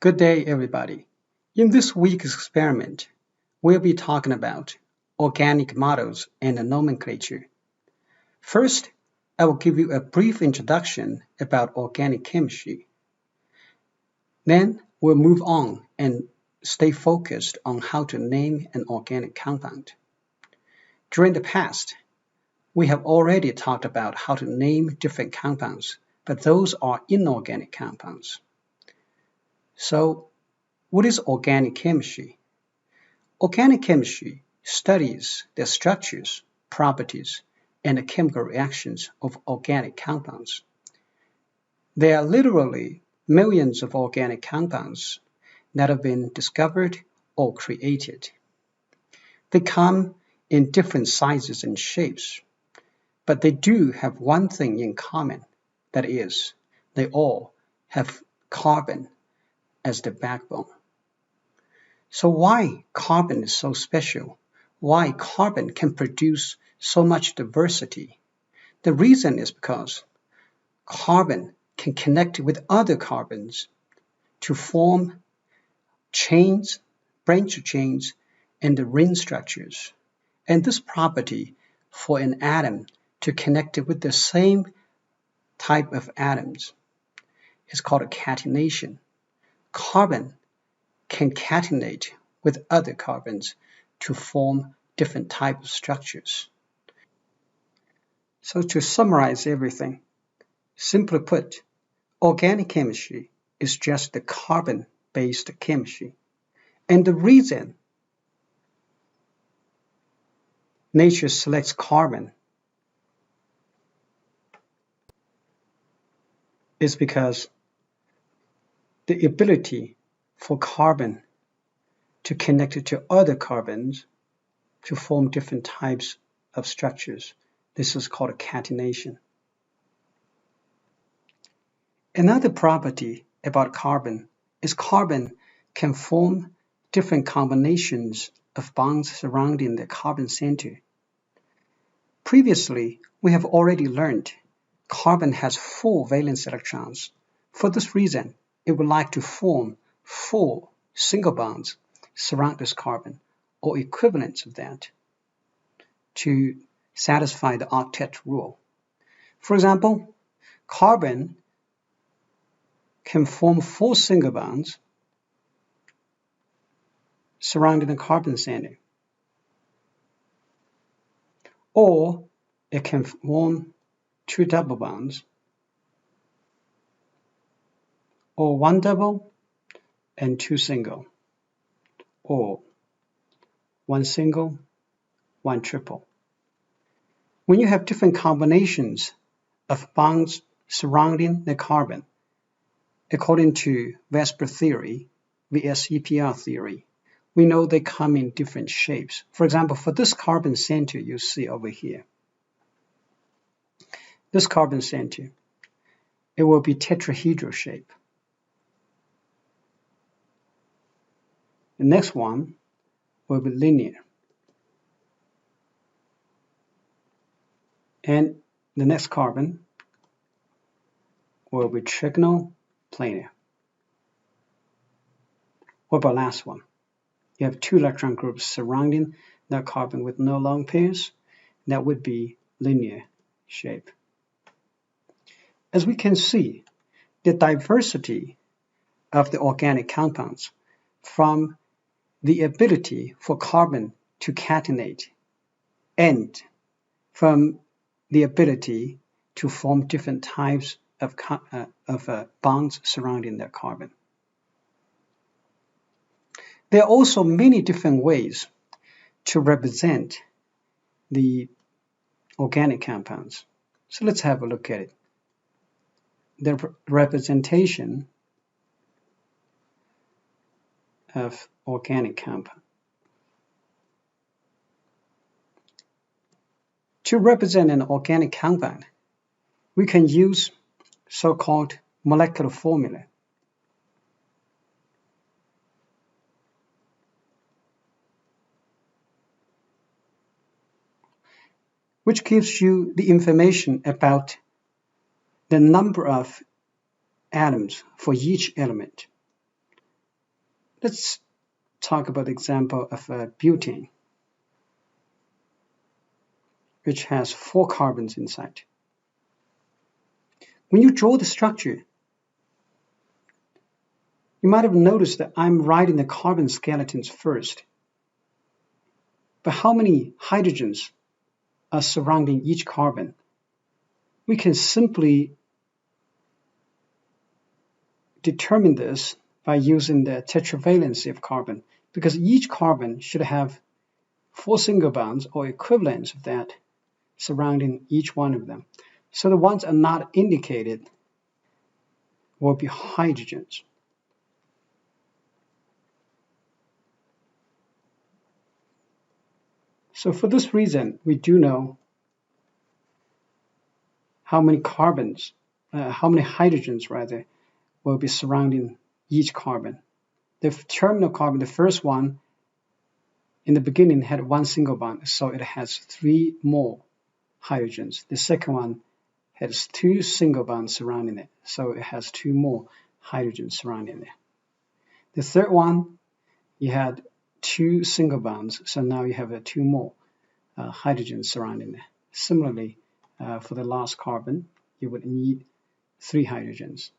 Good day, everybody. In this week's experiment, we'll be talking about organic models and nomenclature. First, I will give you a brief introduction about organic chemistry. Then we'll move on and stay focused on how to name an organic compound. During the past, we have already talked about how to name different compounds, but those are inorganic compounds. So, what is organic chemistry? Organic chemistry studies the structures, properties, and the chemical reactions of organic compounds. There are literally millions of organic compounds that have been discovered or created. They come in different sizes and shapes, but they do have one thing in common, that is, they all have carbon as the backbone. So why carbon is so special? Why carbon can produce so much diversity? The reason is because carbon can connect with other carbons to form chains, branch chains, and the ring structures. And this property for an atom to connect with the same type of atoms is called a catenation. Carbon can catenate with other carbons to form different types of structures. So to summarize everything, simply put, organic chemistry is just the carbon-based chemistry. And the reason nature selects carbon is because the ability for carbon to connect to other carbons to form different types of structures. This is called a catenation. Another property about carbon is carbon can form different combinations of bonds surrounding the carbon center. Previously, we have already learned carbon has 4 valence electrons. For this reason, it would like to form 4 single bonds surround this carbon, or equivalents of that, to satisfy the octet rule. For example, carbon can form 4 single bonds surrounding the carbon center, or it can form 2 double bonds, or 1 double and 2 single, or 1 single, 1 triple. When you have different combinations of bonds surrounding the carbon, according to VSEPR theory, VSEPR theory, we know they come in different shapes. For example, for this carbon center you see over here, this carbon center, it will be tetrahedral shape. The next one will be linear. And the next carbon will be trigonal planar. What about the last one? You have 2 electron groups surrounding that carbon with no lone pairs. That would be linear shape. As we can see, the diversity of the organic compounds from the ability for carbon to catenate and from the ability to form different types of bonds surrounding their carbon. There are also many different ways to represent the organic compounds. So let's have a look at it. The representation of organic compound. To represent an organic compound, we can use so-called molecular formula. Which gives you the information about the number of atoms for each element. Let's talk about the example of butane, which has 4 carbons inside. When you draw the structure, you might have noticed that I'm writing the carbon skeletons first. But how many hydrogens are surrounding each carbon? We can simply determine this by using the tetravalency of carbon, because each carbon should have 4 single bonds or equivalents of that surrounding each one of them. So the ones are not indicated will be hydrogens. So for this reason, we do know how many hydrogens rather, will be surrounding each carbon. The terminal carbon, the first one, in the beginning had 1 single bond, so it has 3 more hydrogens. The second one has 2 single bonds surrounding it, so it has 2 more hydrogens surrounding it. The third one, you had 2 single bonds, so now you have 2 more hydrogens surrounding it. Similarly, for the last carbon, you would need 3 hydrogens.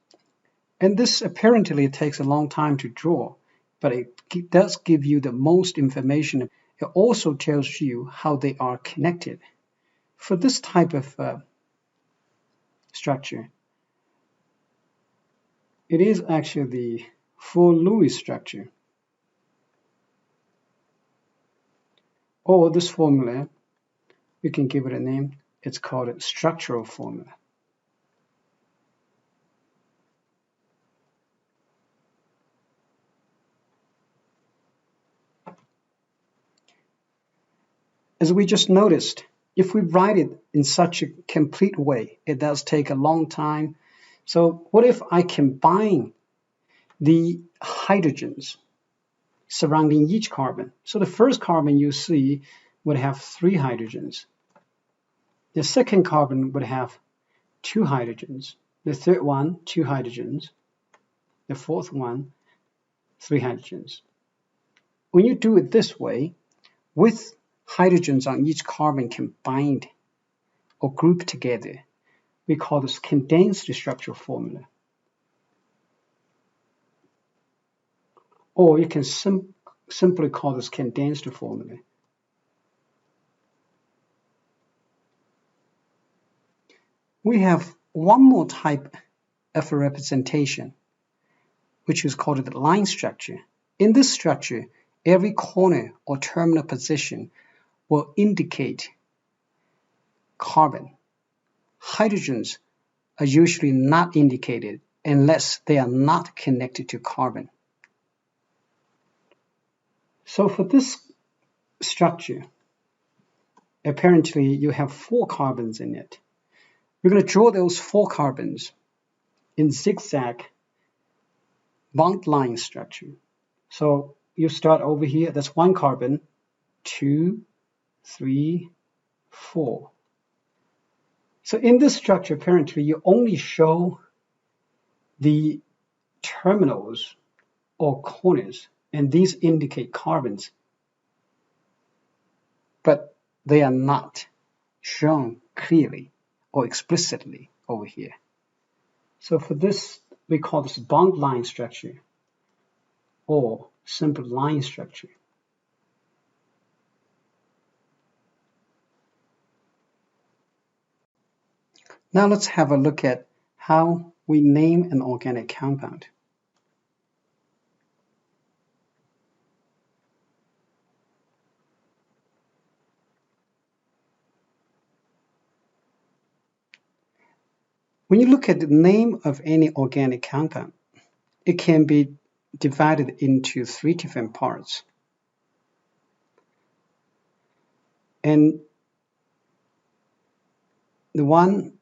And this apparently takes a long time to draw, but it does give you the most information. It also tells you how they are connected. For this type of structure, it is actually the full Lewis structure. Or this formula, we can give it a name. It's called a structural formula. As we just noticed, if we write it in such a complete way, it does take a long time. So what if I combine the hydrogens surrounding each carbon? So the first carbon you see would have 3 hydrogens. The second carbon would have 2 hydrogens. The third one, 2 hydrogens. The fourth one, 3 hydrogens. When you do it this way, with hydrogens on each carbon combined or grouped together, we call this condensed structural formula. Or you can simply call this condensed formula. We have one more type of a representation, which is called the line structure. In this structure, every corner or terminal position will indicate carbon. Hydrogens are usually not indicated unless they are not connected to carbon. So for this structure, apparently you have 4 carbons in it. We're going to draw those 4 carbons in zigzag bond line structure. So you start over here, that's 1 carbon, 2, 3, 4. So in this structure, apparently you only show the terminals or corners, and these indicate carbons, but they are not shown clearly or explicitly over here. So for this, we call this bond line structure or simple line structure. Now let's have a look at how we name an organic compound. When you look at the name of any organic compound, it can be divided into 3 different parts. And the one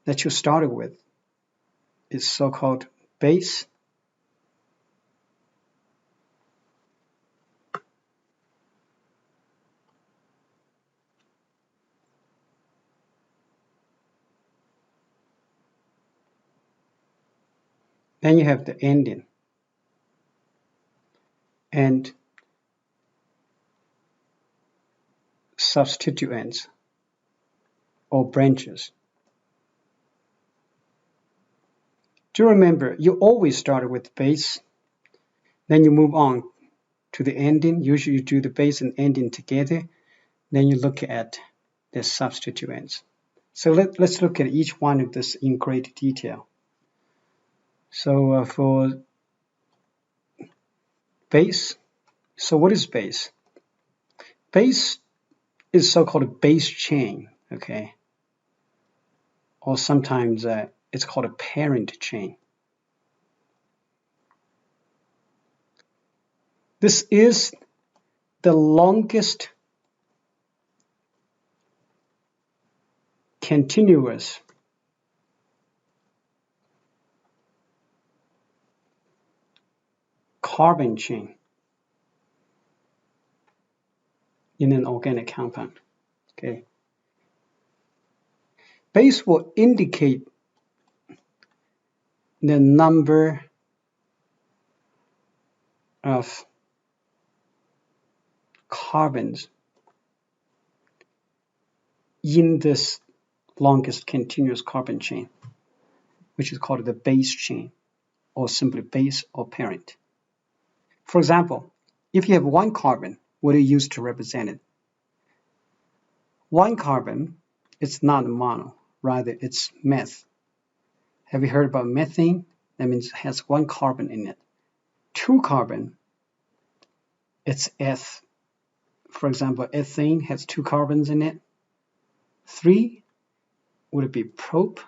that you started with is so-called base. Then you have the ending. and substituents or branches. Do remember, you always start with base, then you move on to the ending. Usually you do the base and ending together, then you look at the substituents. So let's look at each one of this in great detail. So for base, so what is base? Base is so-called base chain, okay? Or sometimes it's called a parent chain. This is the longest continuous carbon chain in an organic compound. Okay. Base will indicate the number of carbons in this longest continuous carbon chain, which is called the base chain, or simply base or parent. For example, if you have one carbon, what do you use to represent it? One carbon, it's not mono, rather it's meth. Have you heard about methane? That means it has one carbon in it. Two carbon, it's eth. For example, ethane has two carbons in it. Three, would it be prop?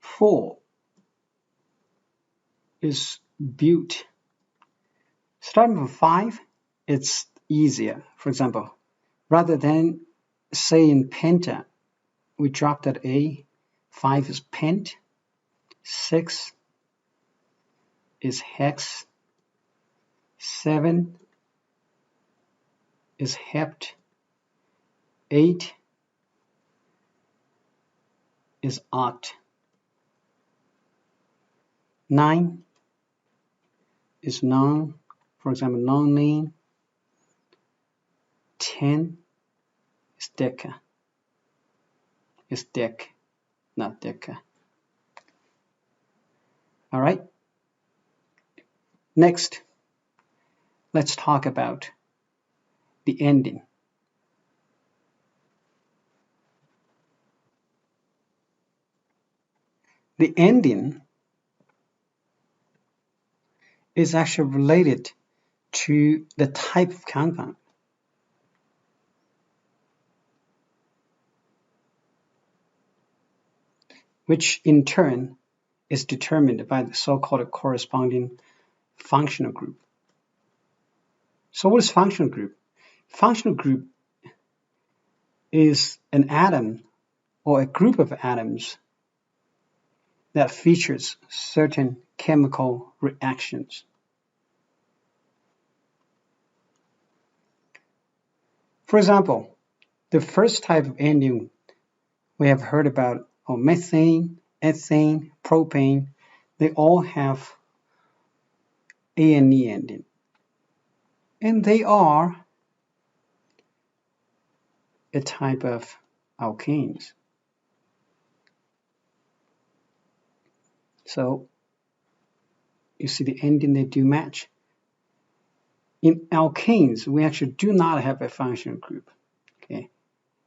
Four is bute. Starting from five, it's easier. For example, rather than say in penta, we drop that A, 5 is pent, 6 is hex, 7 is hept, 8 is oct, 9 is non, for example, nonene, 10 is deca, is dec, not deca. All right. Next, let's talk about the ending. The ending is actually related to the type of compound. Which in turn is determined by the so-called corresponding functional group. So what is functional group? Functional group is an atom or a group of atoms that features certain chemical reactions. For example, the first type of ending we have heard about are methane, ethane, propane. They all have ane ending. And they are a type of alkanes. So you see the ending, they do match. In alkanes, we actually do not have a functional group, okay?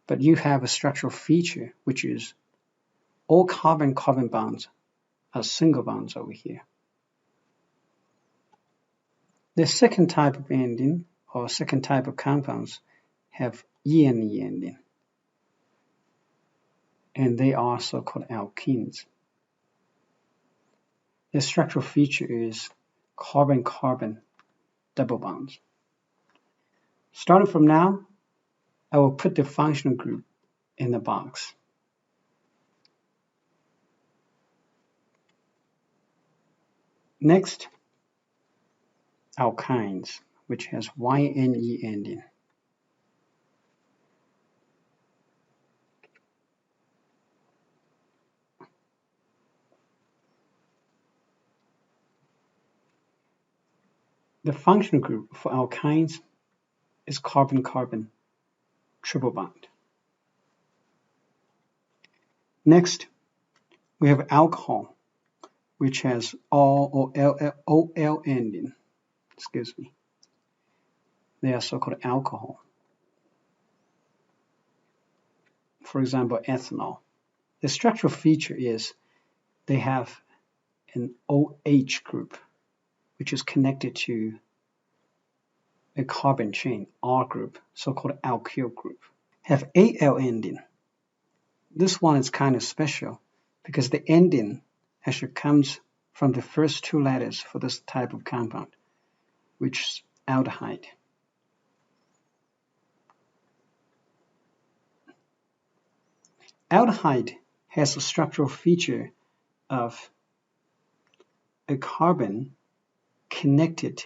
But you have a structural feature, which is all carbon-carbon bonds are single bonds over here. The second type of ending, or second type of compounds, have ene ending. And they are so-called alkenes. The structural feature is carbon-carbon double bonds. Starting from now, I will put the functional group in the box. Next, alkynes, which has yne ending. The functional group for alkynes is carbon-carbon triple bond. Next, we have alcohol, which has OL ending. Excuse me. They are so-called alcohol. For example, ethanol. The structural feature is they have an OH group, which is connected to a carbon chain, R group, so-called alkyl group. Have AL ending. This one is kind of special because the ending actually comes from the first two letters for this type of compound, which is aldehyde. Aldehyde has a structural feature of a carbon connected.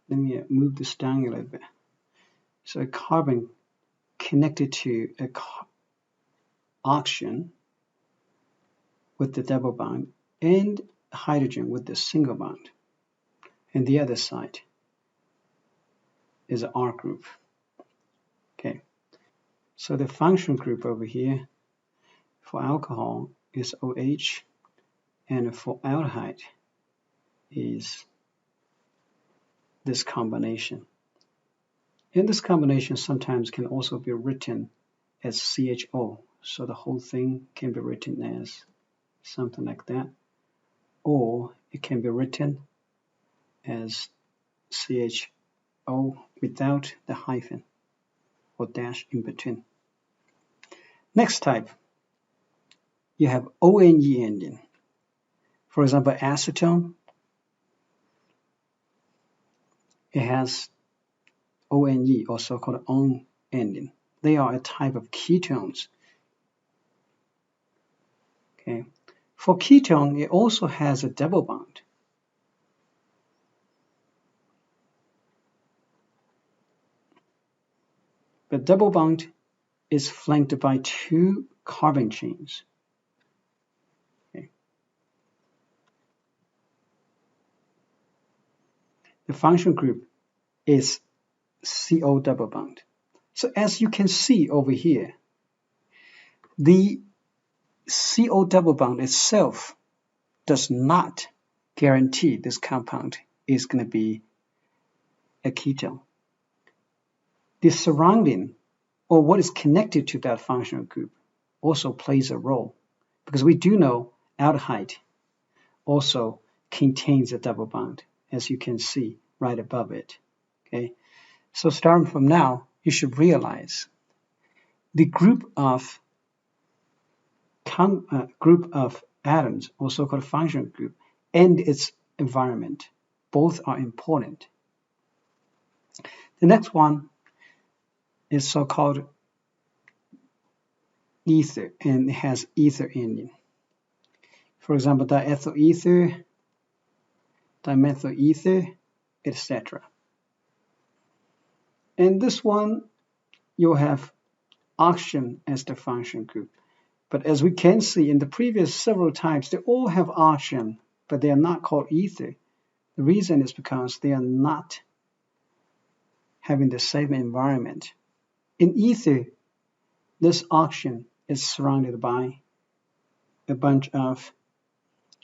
Let me move this down a little bit. So a carbon connected to a oxygen with the double bond and hydrogen with the single bond. And the other side is an R group. Okay. So the functional group over here for alcohol is OH, and for aldehyde is this combination. And this combination sometimes can also be written as CHO. So the whole thing can be written as something like that. Or it can be written as CHO without the hyphen or dash in between. Next type, you have ONE ending. For example, acetone, it has ONE, or so-called ON ending. They are a type of ketones. Okay. For ketone, it also has a double bond. But double bond is flanked by two carbon chains. Okay. The functional group is CO double bond. So as you can see over here, the CO double bond itself does not guarantee this compound is going to be a ketone. The surrounding, or what is connected to that functional group, also plays a role, because we do know aldehyde also contains a double bond, as you can see right above it. Okay, so starting from now, you should realize the group of atoms, or so-called functional group, and its environment, both are important. The next one is so-called ether, and it has ether ending. For example, diethyl ether, dimethyl ether, etc. And this one, you'll have oxygen as the function group. But as we can see in the previous several types, they all have oxygen, but they are not called ether. The reason is because they are not having the same environment. In ether, this oxygen is surrounded by a bunch of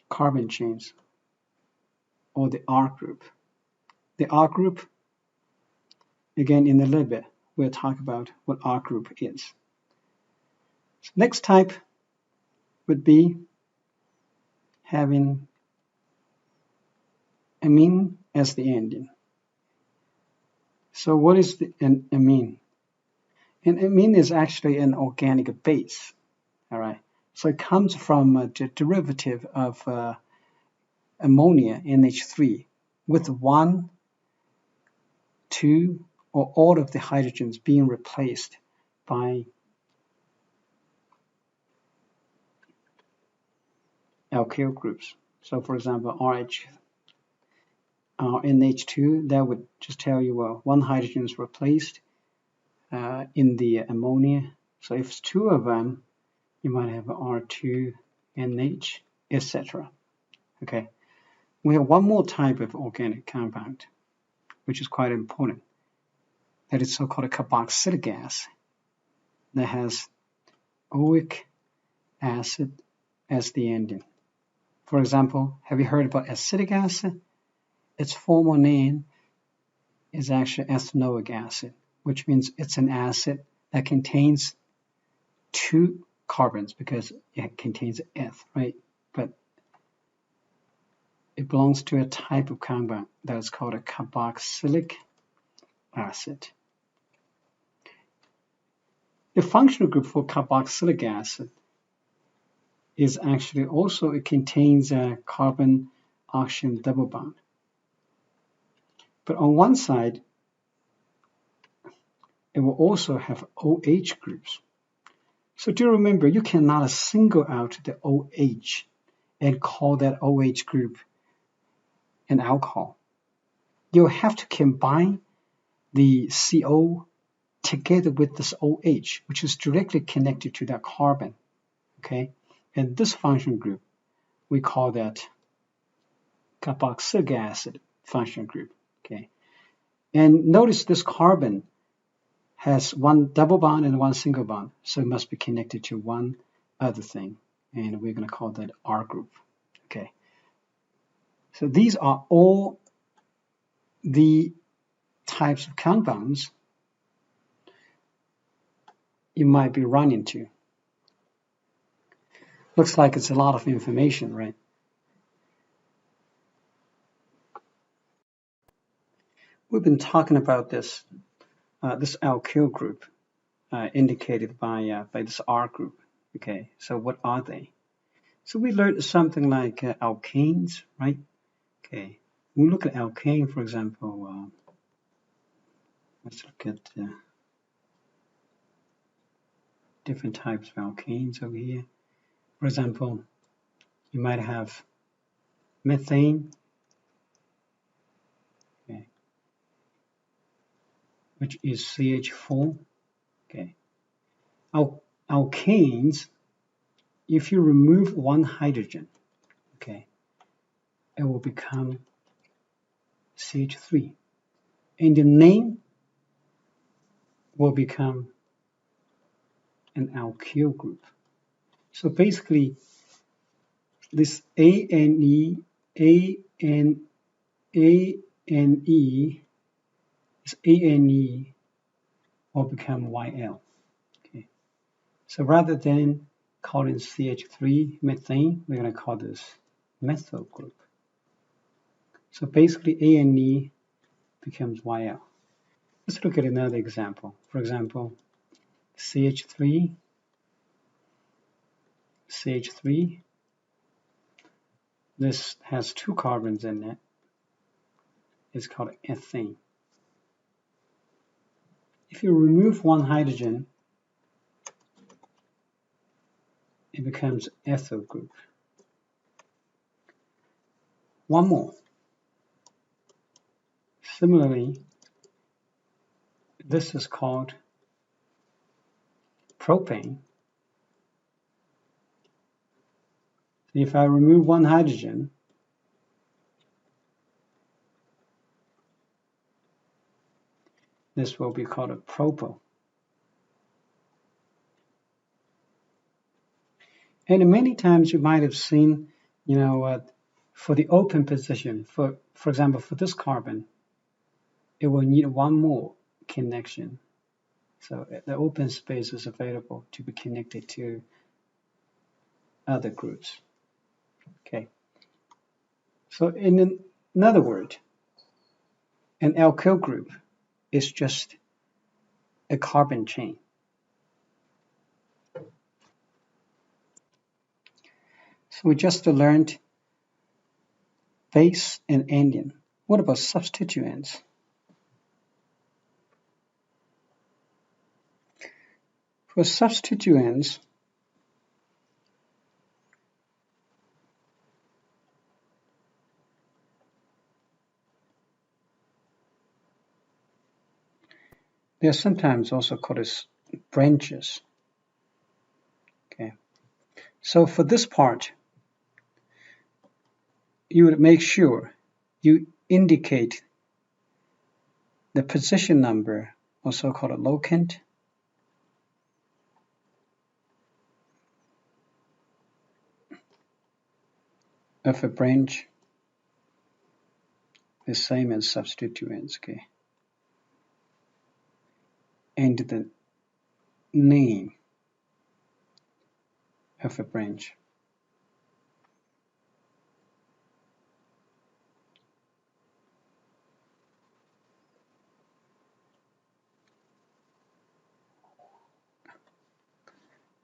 carbon chains, or the R group. The R group, again in a little bit, we'll talk about what R group is. So next type would be having amine as the ending. So what is an amine? An amine is actually an organic base. All right. So it comes from a derivative of ammonia, NH3, with 1, 2, or all of the hydrogens being replaced by alkyl groups. So for example, NH2, that would just tell you, well, one hydrogen is replaced in the ammonia. So if it's two of them, you might have R2NH, etc. Okay. We have one more type of organic compound, which is quite important, that is so-called a carboxylic gas that has oic acid as the ending. For example, have you heard about acetic acid? Its formal name is actually ethanoic acid, which means it's an acid that contains 2 carbons because it contains eth, right? But it belongs to a type of compound that is called a carboxylic acid. The functional group for carboxylic acid is actually also, it contains a carbon-oxygen double bond. But on one side, it will also have OH groups. So do remember, you cannot single out the OH and call that OH group an alcohol. You'll have to combine the CO together with this OH, which is directly connected to that carbon. Okay, and this functional group, we call that carboxylic acid functional group. Okay, and notice this carbon has 1 double bond and 1 single bond, so it must be connected to one other thing, and we're going to call that R group. Okay, so these are all the types of compounds you might be running into. Looks like it's a lot of information, right? We've been talking about this alkyl group indicated by this R group. Okay, so what are they? So we learned something like alkanes, right? Okay, when we look at alkane, for example, let's look at different types of alkanes over here. For example, you might have methane, okay, which is CH4. Okay, alkanes, if you remove 1 hydrogen, okay, it will become CH3, and the name will become an alkyl group. So basically, this ANE is ANE will become YL. Okay. So rather than calling CH3 methane, we're going to call this methyl group. So basically, ANE becomes YL. Let's look at another example. For example, CH3, this has 2 carbons in it. It's called ethane. If you remove 1 hydrogen, it becomes ethyl group. One more. Similarly, this is called propane. If I remove 1 hydrogen, this will be called a propyl. And many times you might have seen, for the open position, for example, for this carbon, it will need 1 more connection. So the open space is available to be connected to other groups. Okay. So in another word, an alkyl group is just a carbon chain. So we just learned base and endian. What about substituents? For substituents, they are sometimes also called as branches. Okay. So for this part, you would make sure you indicate the position number, also called a locant, of a branch, the same as substituents, okay? And the name of a branch.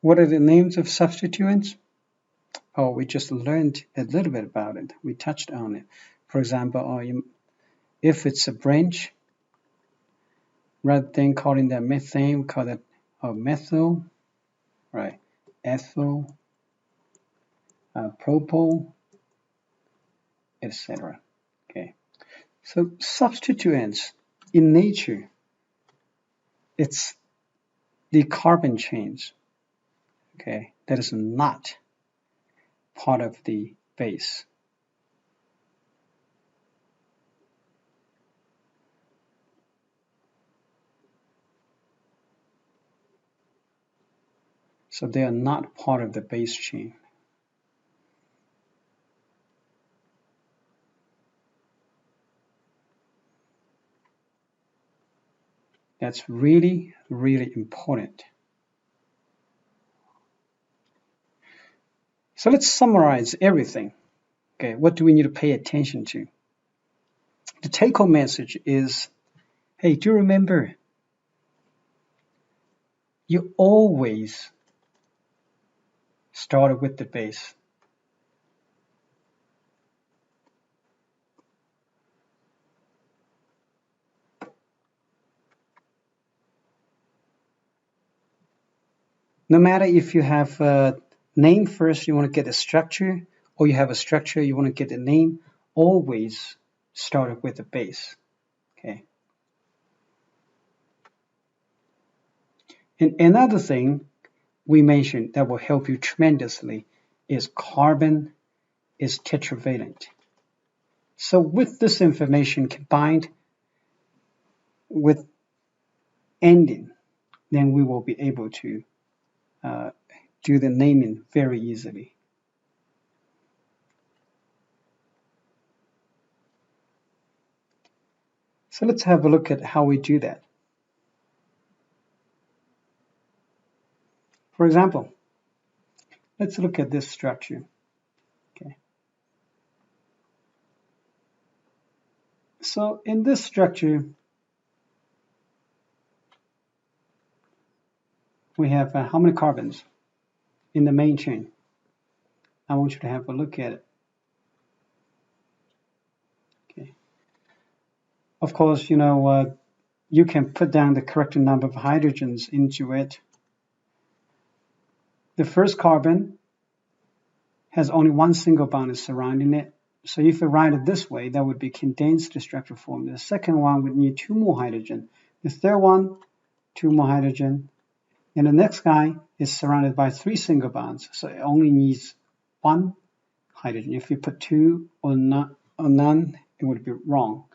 What are the names of substituents? Oh, we just learned a little bit about it. We touched on it. For example, if it's a branch, rather than calling that methane, we call it methyl, right? Ethyl, propyl, etc. Okay. So substituents in nature, it's the carbon chains, okay, that is not part of the base. So they are not part of the base chain. That's really, really important. So let's summarize everything. Okay, what do we need to pay attention to? The take-home message is, hey, do you remember? You always start with the base. No matter if you have a name first, you want to get a structure, or you have a structure, you want to get a name, always start with the base. Okay. And another thing we mentioned that will help you tremendously is carbon is tetravalent. So with this information combined with ending, then we will be able to do the naming very easily. So let's have a look at how we do that. For example, let's look at this structure. Okay. So in this structure, we have how many carbons in the main chain? I want you to have a look at it. Okay. Of course, you can put down the correct number of hydrogens into it. The first carbon has only one single bond surrounding it. So if you write it this way, that would be condensed structure form. The second one would need 2 more hydrogen. The third one, 2 more hydrogen. And the next guy is surrounded by 3 single bonds. So it only needs 1 hydrogen. If you put 2 or none, it would be wrong.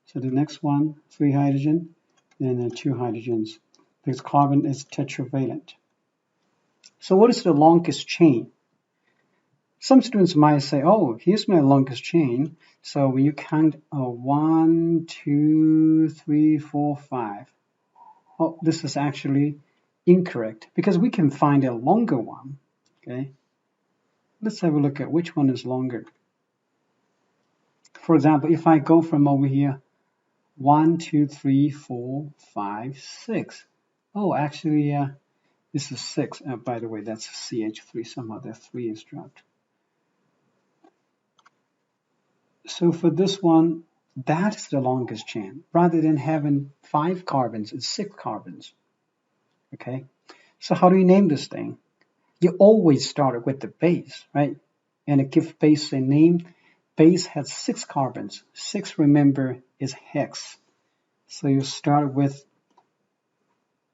So the next one, 3 hydrogen, and then 2 hydrogens. Because carbon is tetravalent. So what is the longest chain? Some students might say, oh, here's my longest chain. So when you count 1, 2, 3, 4, 5. Oh, this is actually incorrect because we can find a longer one. Okay, let's have a look at which one is longer. For example, if I go from over here, 1, 2, 3, 4, 5, 6. Oh, actually, this is 6. By the way, that's CH3. Somehow that 3 is dropped. So for this one, that is the longest chain. Rather than having 5 carbons, it's 6 carbons. Okay, so how do you name this thing? You always start with the base, right? And give base a name. Base has 6 carbons. 6, remember, is hex. So you start with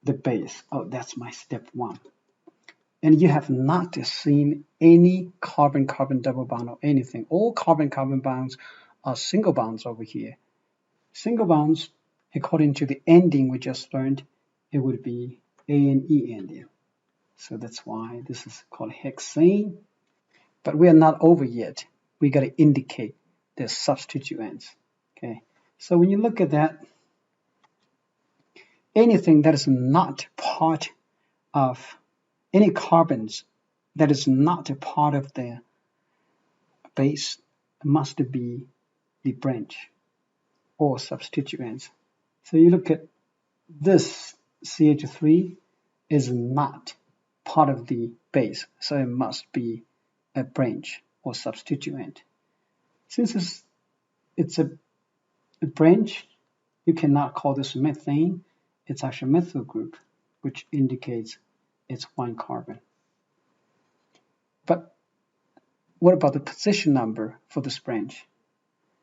the base. Oh, that's my step 1. And you have not seen any carbon-carbon double bond or anything. All carbon-carbon bonds are single bonds over here. Single bonds according to the ending we just learned, it would be A-N-E ending. So that's why this is called hexane. But we are not over yet. We got to indicate the substituents. Okay. So when you look at that, anything that is not part of any carbons that is not a part of the base must be the branch or substituents. So you look at this CH3 is not part of the base, so it must be a branch or substituent. Since it's a branch, you cannot call this methane. It's actually a methyl group, which indicates it's one carbon. But what about the position number for this branch?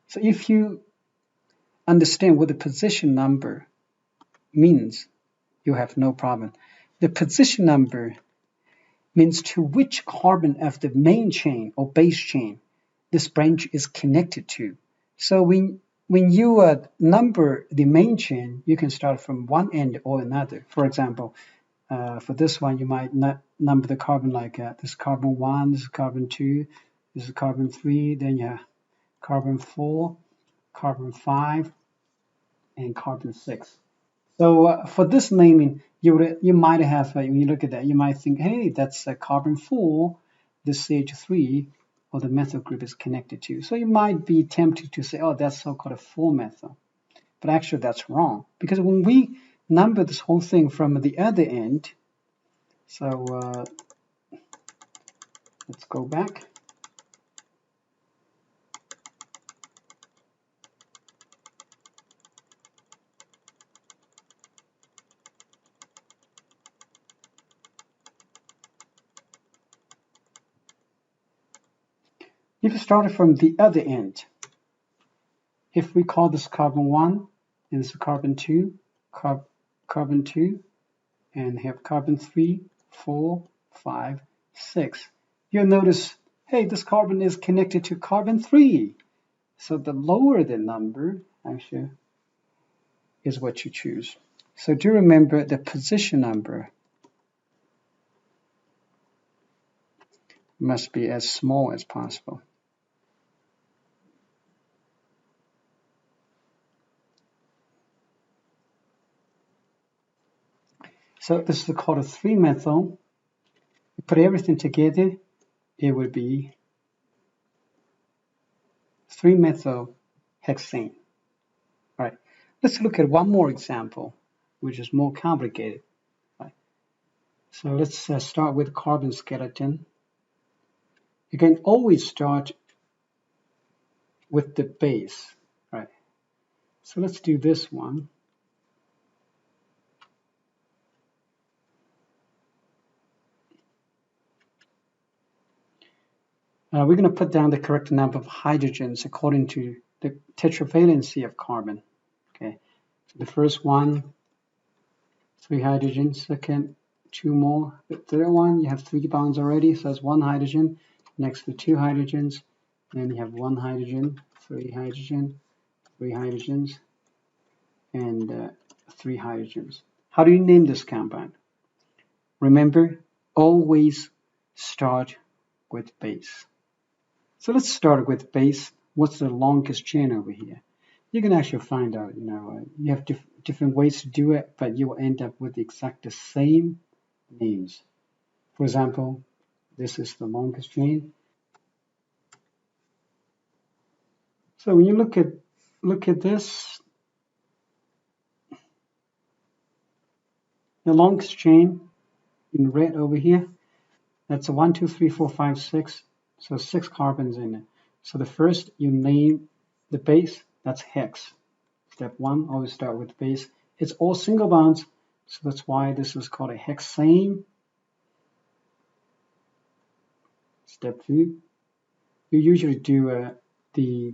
So if you understand what the position number means, you have no problem. The position number means to which carbon of the main chain or base chain this branch is connected to. So when you number the main chain, you can start from one end or another. For example, for this one, you might not number the carbon like this is carbon 1, this is carbon 2, this is carbon 3, then you have carbon 4, carbon 5, and carbon 6. So for this naming, you might have, when you look at that, you might think, hey, that's carbon 4, this CH3, or the methyl group is connected to. So you might be tempted to say, oh, that's so-called a 4-methyl. But actually, that's wrong. Because when we number this whole thing from the other end, so let's go back. If you started from the other end, if we call this carbon 1, and this is carbon 2, carbon 2, and have carbon 3, 4, 5, 6, you'll notice, hey, this carbon is connected to carbon 3. So the lower the number, actually, is what you choose. So do remember the position number must be as small as possible. So this is called a 3-methyl. You put everything together, it would be 3-methyl hexane. All right. Let's look at one more example, which is more complicated. Right. So let's start with carbon skeleton. You can always start with the base. Right. So let's do this one. We're going to put down the correct number of hydrogens according to the tetravalency of carbon. Okay, so the first one, 3 hydrogens. Second, 2 more. The third one, you have 3 bonds already, so that's 1 hydrogen. Next to 2 hydrogens, then you have 1 hydrogen, 3 hydrogen, 3 hydrogens, and 3 hydrogens. How do you name this compound? Remember, always start with base. So let's start with base. What's the longest chain over here? You can actually find out, you have different ways to do it, but you will end up with exact the same names. For example, this is the longest chain. So when you look at this, the longest chain in red over here, that's a 1, 2, 3, 4, 5, 6. So 6 carbons in it. So the first you name the base, that's hex. Step 1, always start with base. It's all single bonds, so that's why this is called a hexane. Step 2, you usually do the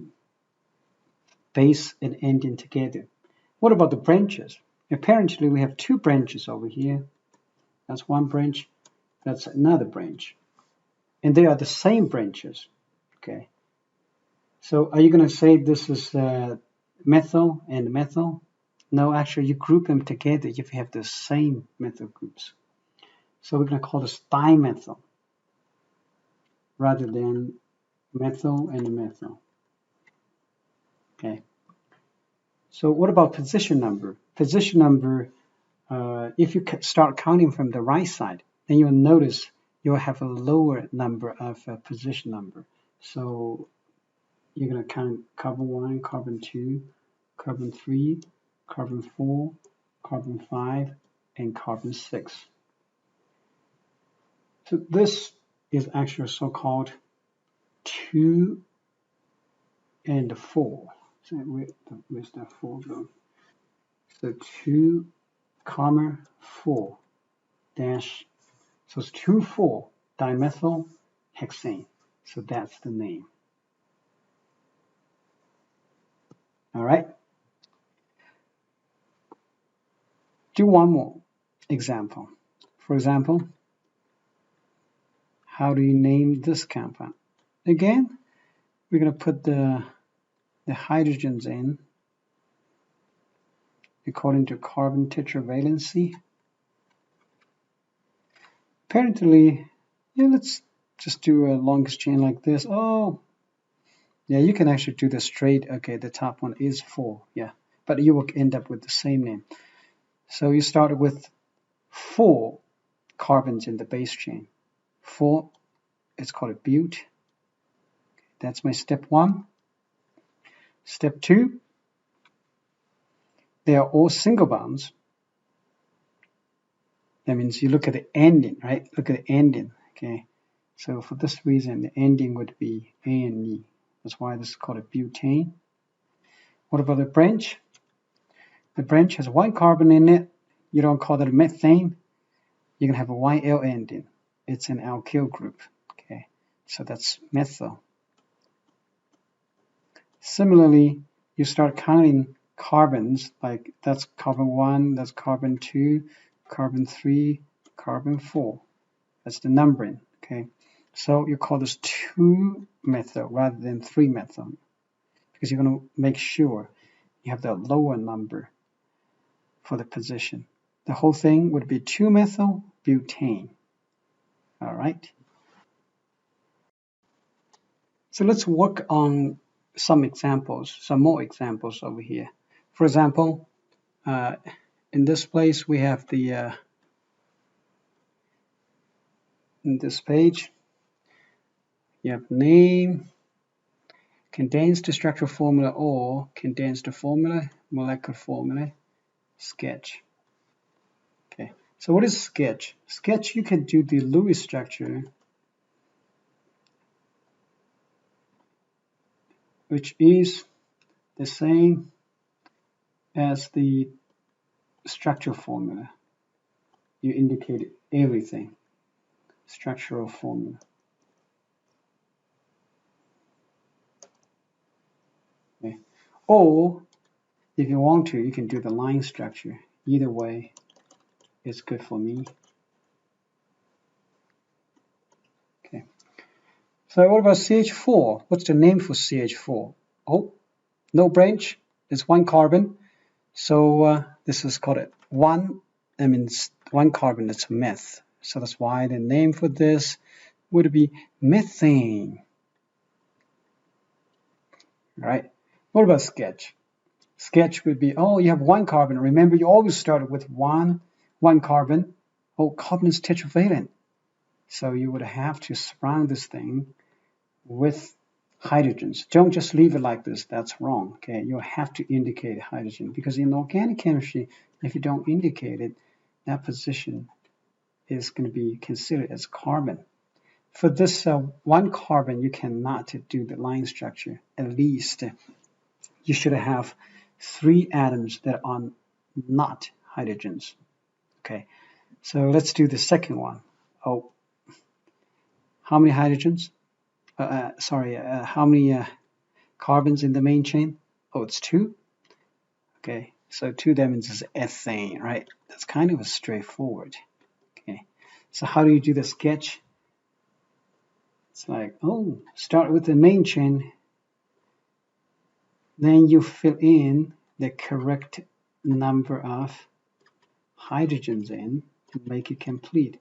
base and ending together. What about the branches? Apparently we have 2 branches over here. That's one branch, that's another branch. And they are the same branches, okay? So are you going to say this is methyl and methyl? No, actually, you group them together if you have the same methyl groups. So we're going to call this dimethyl rather than methyl and methyl. Okay. So what about position number? Position number, if you start counting from the right side, then you'll notice you'll have a lower number of position number. So you're going to count carbon 1, carbon 2, carbon 3, carbon 4, carbon 5, and carbon 6. So this is actually so-called 2 and 4. So where's that 4 go? So 2, comma 4 dash. So it's 2,4 dimethyl hexane. So that's the name. All right. Do one more example. For example, how do you name this compound? Again, we're going to put the hydrogens in according to carbon tetravalency. Apparently, yeah, let's just do a longest chain like this. Oh, yeah, you can actually do this straight. Okay, the top one is 4, yeah, but you will end up with the same name. So you start with 4 carbons in the base chain. 4, it's called a bute. That's my step 1. Step 2, they are all single bonds. That means you look at the ending, right? Look at the ending, okay? So for this reason, the ending would be ane. That's why this is called a butane. What about the branch? The branch has 1 carbon in it. You don't call that a methane. You're going to have a YL ending. It's an alkyl group, okay? So that's methyl. Similarly, you start counting carbons, like that's carbon 1, that's carbon 2, carbon 3, carbon 4. That's the numbering, okay? So you call this 2-methyl rather than 3-methyl because you're going to make sure you have the lower number for the position. The whole thing would be 2-methyl butane. All right. So let's work on some examples, some more examples over here. For example, in this place we have the in this page you have name, condensed structural formula or condensed formula, molecular formula, sketch. Okay, so what is sketch? Sketch, you can do the Lewis structure, which is the same as the structural formula. You indicate everything. Structural formula. Okay. Or if you want to, you can do the line structure. Either way, it's good for me. Okay. So what about CH4? What's the name for CH4? Oh, no branch. It's 1 carbon. So this is called a 1. That means 1 carbon. It's meth. So that's why the name for this would be methane. All right. What about sketch? Sketch would be, oh, you have 1 carbon. Remember, you always started with one carbon. Oh, carbon is tetravalent. So you would have to surround this thing with hydrogens. Don't just leave it like this. That's wrong. Okay, you have to indicate hydrogen because in organic chemistry, if you don't indicate it, that position is going to be considered as carbon. For this 1 carbon, you cannot do the line structure. At least you should have 3 atoms that are not hydrogens. Okay, so let's do the second one. Oh, how many hydrogens? How many carbons in the main chain? Oh, it's 2. Okay, so 2 that means it's ethane, right? That's kind of a straightforward. Okay, so how do you do the sketch? It's like, oh, start with the main chain, then you fill in the correct number of hydrogens in to make it complete.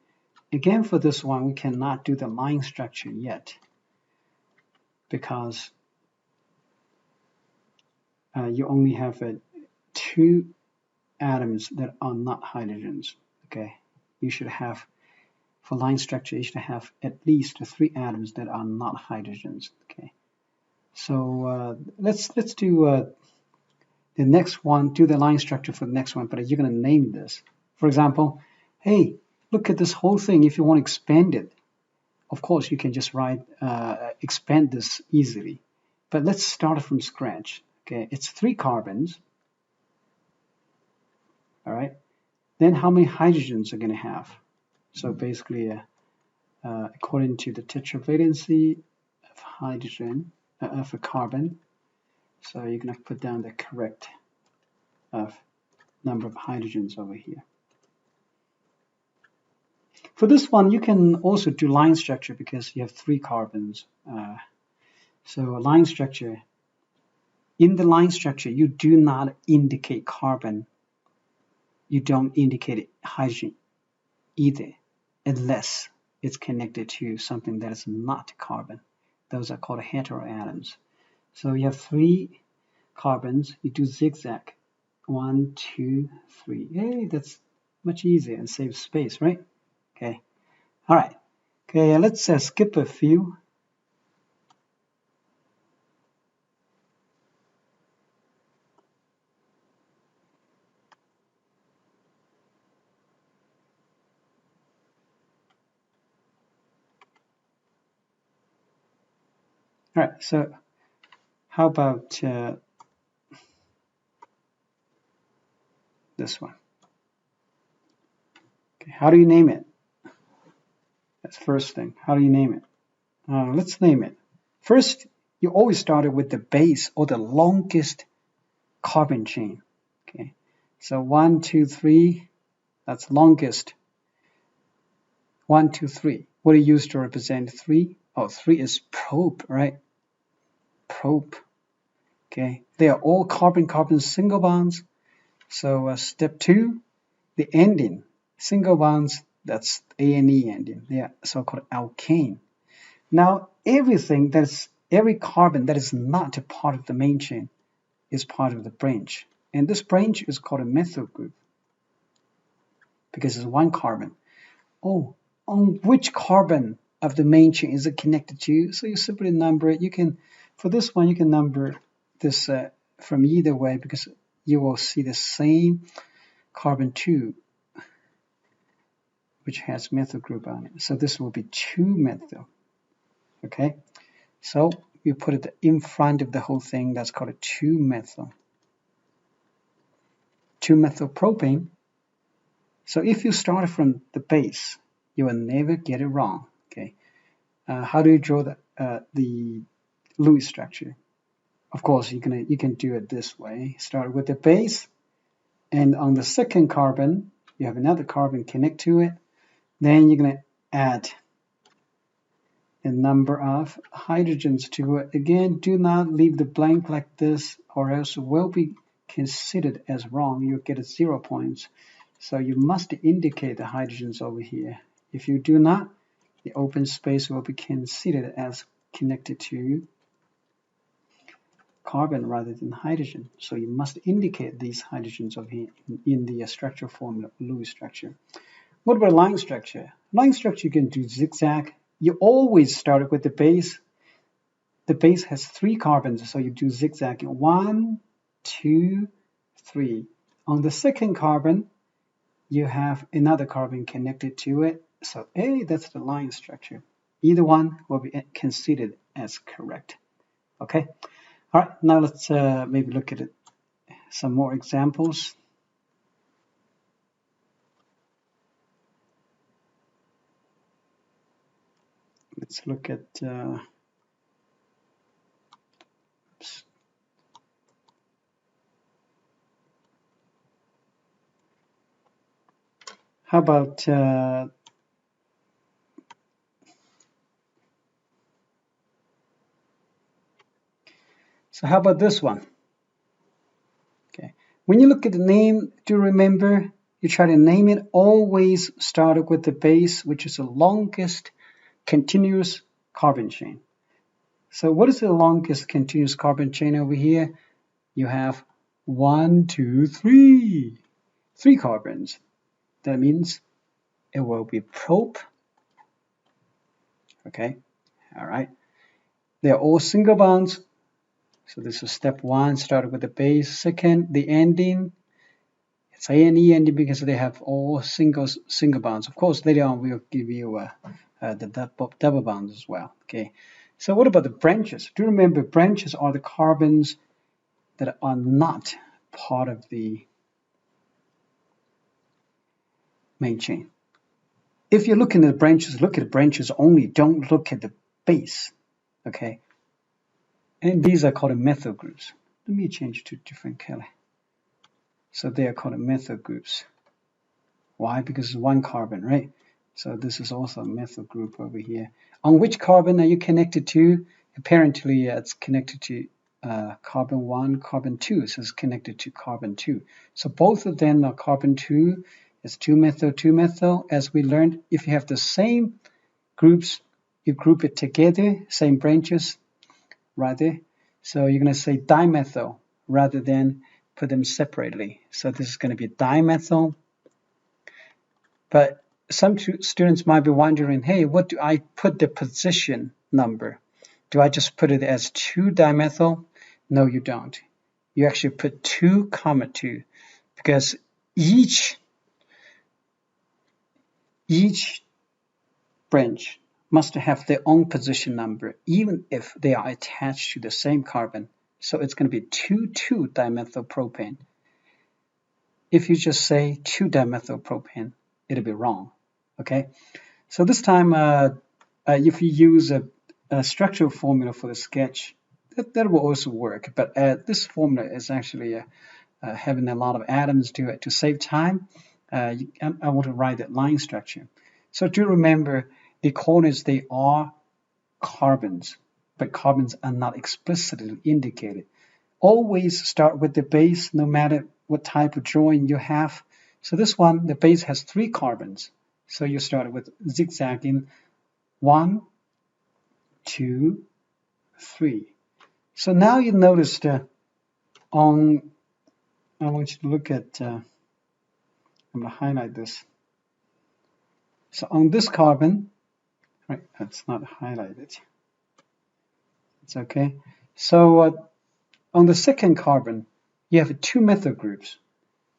Again, for this one, we cannot do the line structure yet because you only have 2 atoms that are not hydrogens. Okay, you should have, for line structure, you should have at least 3 atoms that are not hydrogens. Okay, so let's do the next one, do the line structure for the next one, but you're going to name this. For example, hey, look at this whole thing. If you want to expand it, of course, you can just write, expand this easily. But let's start from scratch. Okay, it's 3 carbons. All right. Then how many hydrogens are going to have? So basically, according to the tetravalency of hydrogen, of a carbon, so you're going to put down the correct number of hydrogens over here. For this one, you can also do line structure because you have 3 carbons. So a line structure, in the line structure, you do not indicate carbon. You don't indicate hydrogen either, unless it's connected to something that is not carbon. Those are called heteroatoms. So you have 3 carbons, you do zigzag. 1, 2, 3. Hey, that's much easier and saves space, right? Okay. All right. Okay, let's skip a few. All right, so how about this one? Okay, how do you name it? That's the first thing. How do you name it? Let's name it. First, you always start with the base or the longest carbon chain. Okay, so 1, 2, 3, that's longest. 1, 2, 3. What do you use to represent 3? Oh, 3 is probe, right? Probe. Okay, they are all carbon-carbon single bonds. So step 2, the ending, single bonds, that's A and E ending. They are so-called alkane. Now, every carbon that is not a part of the main chain is part of the branch. And this branch is called a methyl group because it's 1 carbon. Oh, on which carbon of the main chain is it connected to? So you simply number it. You can, for this one, you can number this from either way because you will see the same carbon 2, which has methyl group on it. So this will be 2-methyl. Okay, so you put it in front of the whole thing. That's called a 2-methyl. 2-methyl propane. So if you start from the base, you will never get it wrong. Okay, how do you draw the Lewis structure? Of course, you can do it this way. Start with the base, and on the second carbon, you have another carbon connect to it. Then you're going to add a number of hydrogens to it. Again, do not leave the blank like this, or else it will be considered as wrong. You'll get 0 points. So you must indicate the hydrogens over here. If you do not, the open space will be considered as connected to carbon rather than hydrogen. So you must indicate these hydrogens over here in the structure formula, Lewis structure. What about line structure? Line structure, you can do zigzag. You always start with the base. The base has 3 carbons, so you do zigzag. 1, 2, 3. On the second carbon, you have another carbon connected to it. So A, that's the line structure. Either one will be considered as correct. Okay. All right, now let's maybe look at some more examples. Let's look at how about so how about this one? Okay, When you look at the name, do remember, you try to name it, always start with the base, which is the longest continuous carbon chain. So what is the longest continuous carbon chain over here? You have 1, 2, 3. 3 carbons. That means it will be prop. Okay, all right. They're all single bonds. So this is step 1, started with the base. Second, the ending. It's ANE ending because they have all single bonds. Of course, later on we'll give you the double bonds as well. Okay. So what about the branches? Do you remember branches are the carbons that are not part of the main chain. If you're looking at the branches, look at the branches only. Don't look at the base. Okay. And these are called methyl groups. Let me change to different color. So they are called methyl groups. Why? Because it's 1 carbon, right? So this is also a methyl group over here. On which carbon are you connected to? Apparently, it's connected to carbon 1, carbon 2. So it's connected to carbon 2. So both of them are carbon 2. It's 2-methyl, 2-methyl. As we learned, if you have the same groups, you group it together, same branches, right there. So you're going to say dimethyl rather than put them separately. So this is going to be dimethyl. But some students might be wondering, hey, what do I put the position number? Do I just put it as 2-dimethyl? No, you don't. You actually put 2, 2, because each branch must have their own position number, even if they are attached to the same carbon. So it's going to be 2,2-dimethylpropane. If you just say 2-dimethylpropane, it'll be wrong. Okay, so this time, if you use a structural formula for the sketch, that will also work. But this formula is actually having a lot of atoms to it. To save time, I want to write that line structure. So do remember, the coordinates, they are carbons, but carbons are not explicitly indicated. Always start with the base, no matter what type of drawing you have. So this one, the base has 3 carbons. So you start with zigzagging 1, 2, 3. So now you noticed I want you to look at, I'm going to highlight this. So on this carbon, right, that's not highlighted. It's okay. So on the second carbon, you have 2 methyl groups.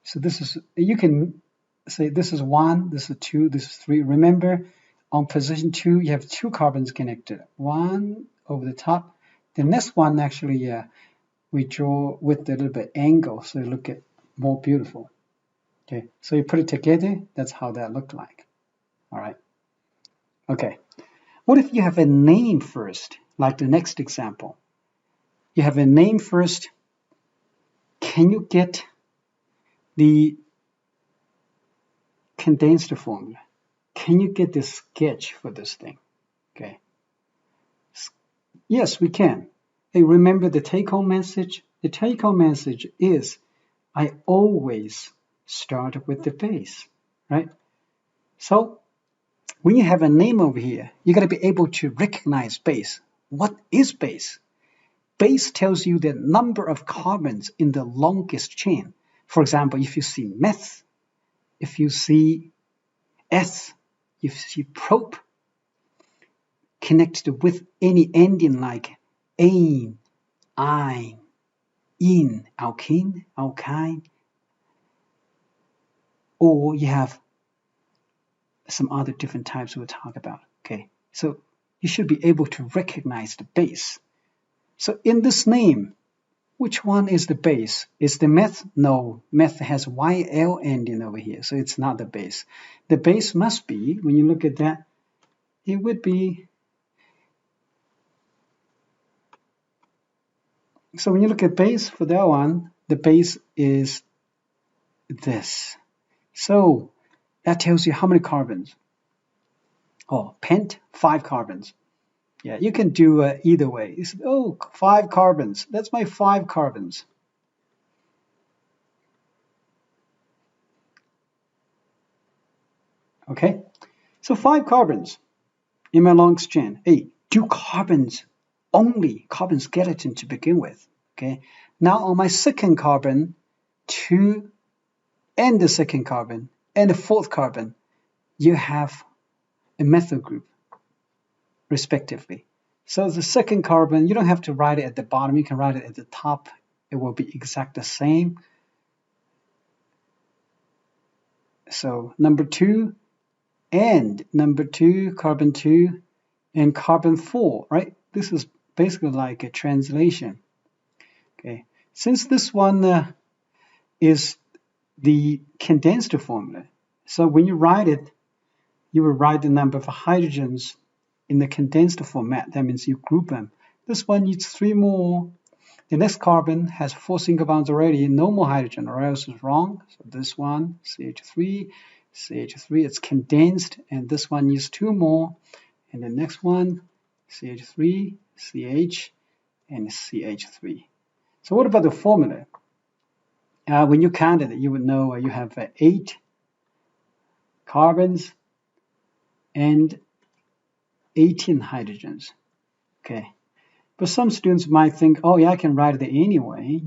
So this is, you can say this is 1, this is 2, this is 3. Remember, on position 2, you have 2 carbons connected. 1 over the top. The next one, actually, we draw with a little bit angle, so you look at more beautiful. Okay, so you put it together, that's how that looked like. All right. Okay. What if you have a name first, like the next example? You have a name first. Can you get the condensed formula? Can you get the sketch for this thing? Okay. Yes, we can. Hey, remember the take-home message? The take-home message is, I always start with the base, right? So when you have a name over here, you got to be able to recognize base. What is base? Base tells you the number of carbons in the longest chain. For example, if you see meth, if you see S, if you see prop, connected with any ending like ane, ine, in, alkene, alkyne, or you have some other different types we'll talk about. Okay, so you should be able to recognize the base. So in this name, which one is the base? Is the meth? No, meth has YL ending over here, so it's not the base. The base must be, when you look at that, it would be, so when you look at base for that one, the base is this. So that tells you how many carbons. Oh, pent, 5 carbons. Yeah, you can do either way. Oh, 5 carbons. That's my 5 carbons. Okay, so 5 carbons in my long chain. Hey, 2 carbons only, carbon skeleton to begin with. Okay, now on my second carbon, 2 and the second carbon and the fourth carbon, you have a methyl group respectively. So the second carbon, you don't have to write it at the bottom, you can write it at the top. It will be exactly the same. So number 2 and number 2, carbon 2 and carbon 4, right? This is basically like a translation. Okay, since this one is the condensed formula, so when you write it, you will write the number of hydrogens in the condensed format. That means you group them. This one needs 3 more. The next carbon has 4 single bonds already, no more hydrogen, or else it's wrong. So this one, CH3, CH3, it's condensed, and this one needs 2 more. And the next one, CH3, CH, and CH3. So what about the formula? When you counted it, you would know you have 8 carbons and 18 hydrogens. Okay. But some students might think, oh yeah, I can write it anyway.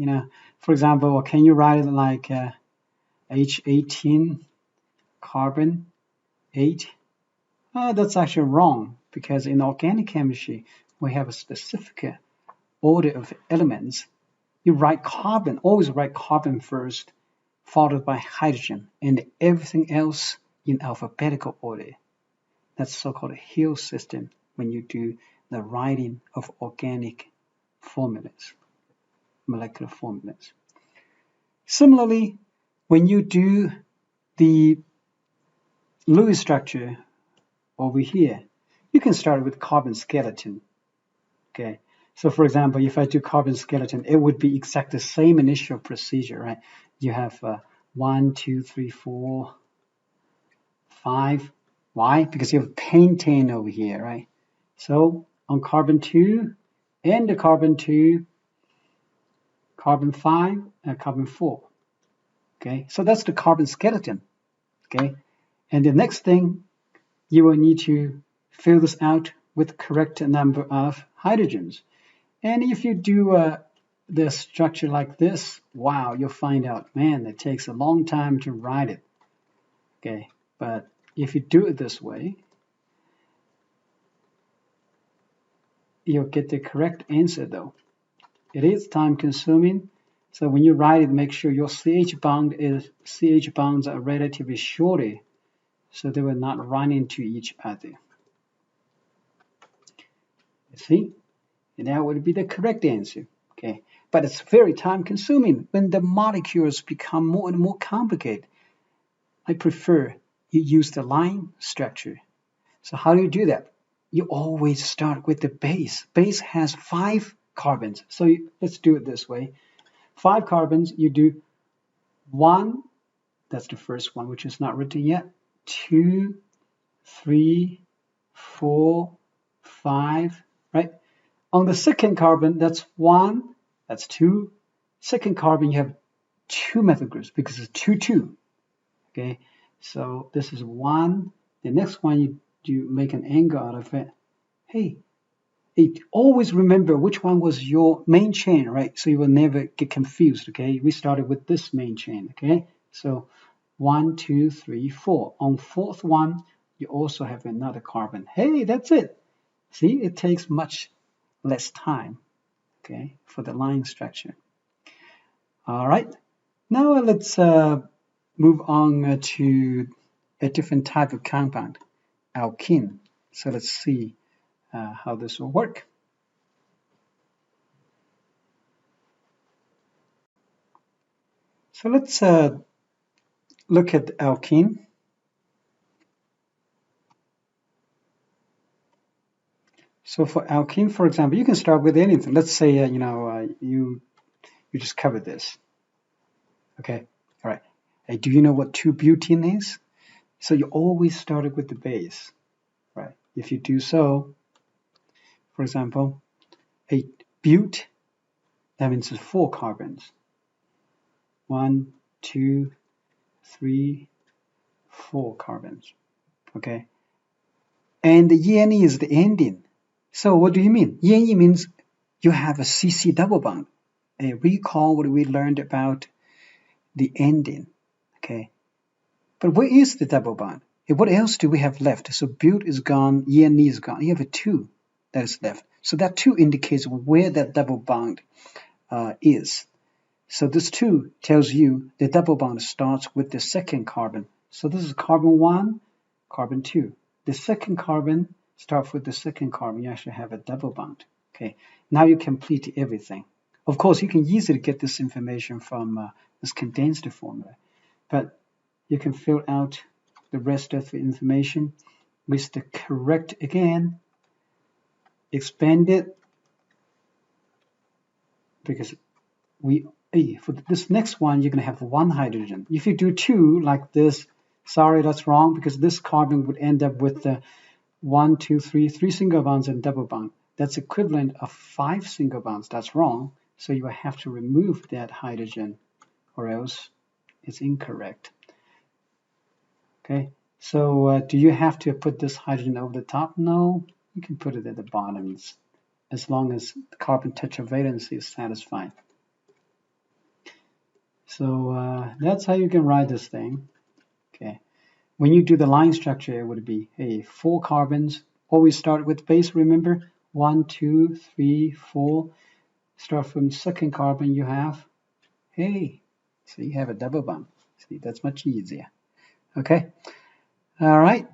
For example, can you write it like H18 carbon 8? That's actually wrong, because in organic chemistry, we have a specific order of elements. You write carbon, always write carbon first, followed by hydrogen, and everything else in alphabetical order. That's so-called a Hill system when you do the writing of organic formulas, molecular formulas. Similarly, when you do the Lewis structure over here, you can start with carbon skeleton. Okay, so for example, if I do carbon skeleton, it would be exactly the same initial procedure, right? You have 1, 2, 3, 4, 5. Why? Because you have pentane over here, right? So on carbon 2 and the carbon 2, carbon 5 and carbon 4. Okay, so that's the carbon skeleton. Okay, and the next thing, you will need to fill this out with the correct number of hydrogens. And if you do the structure like this, wow, you'll find out, man, it takes a long time to write it. Okay, but if you do it this way, you'll get the correct answer though. It is time consuming, so when you write it, make sure your CH bonds are relatively shorter, so they will not run into each other. You see? And that would be the correct answer. Okay, but it's very time consuming. When the molecules become more and more complicated, I prefer you use the line structure. So how do you do that? You always start with the base. Base has 5 carbons. So let's do it this way. 5 carbons, you do 1, that's the first one, which is not written yet. 2, 3, 4, 5, right? On the second carbon, that's 1, that's 2. Second carbon, you have 2 methyl groups because it's 2, 2. Okay, so this is 1. The next one, you make an angle out of it. Hey, always remember which one was your main chain, right? So you will never get confused, okay? We started with this main chain, okay? So 1, 2, 3, 4. On fourth one, you also have another carbon. Hey, that's it. See, it takes much less time, okay, for the line structure. All right, now let's move on to a different type of compound, alkene. So let's see how this will work. So let's look at alkene. So for alkene, for example, you can start with anything. Let's say you just covered this. Okay, all right. Hey, do you know what 2-butene is? So you always started with the base, right? If you do so, for example, 8-but, that means it's 4 carbons. 1, 2, 3, 4 carbons. okay? And the ene is the ending. So what do you mean? Ene means you have a CC double bond. Recall what we learned about the ending, okay? But where is the double bond? What else do we have left? So bute is gone, ene is gone. You have a 2 that is left. So that 2 indicates where that double bond is. So this 2 tells you the double bond starts with the second carbon. So this is carbon 1, carbon 2. The second carbon starts with the second carbon. You actually have a double bond. Okay. Now you complete everything. Of course, you can easily get this information from this condensed formula, but you can fill out the rest of the information with the correct, again, expand it, because for this next one, you're going to have 1 hydrogen. If you do 2 like this, sorry, that's wrong, because this carbon would end up with 1, 2, 3 single bonds and double bond. That's equivalent of 5 single bonds. That's wrong. So you have to remove that hydrogen, or else it's incorrect. Okay, so do you have to put this hydrogen over the top? No, you can put it at the bottom as long as the carbon tetravalency is satisfied. So that's how you can write this thing. Okay, when you do the line structure, it would be 4 carbons. Always start with base, remember? 1, 2, 3, 4. Start from second carbon, you have, so you have a double bond. See, that's much easier. Okay, all right.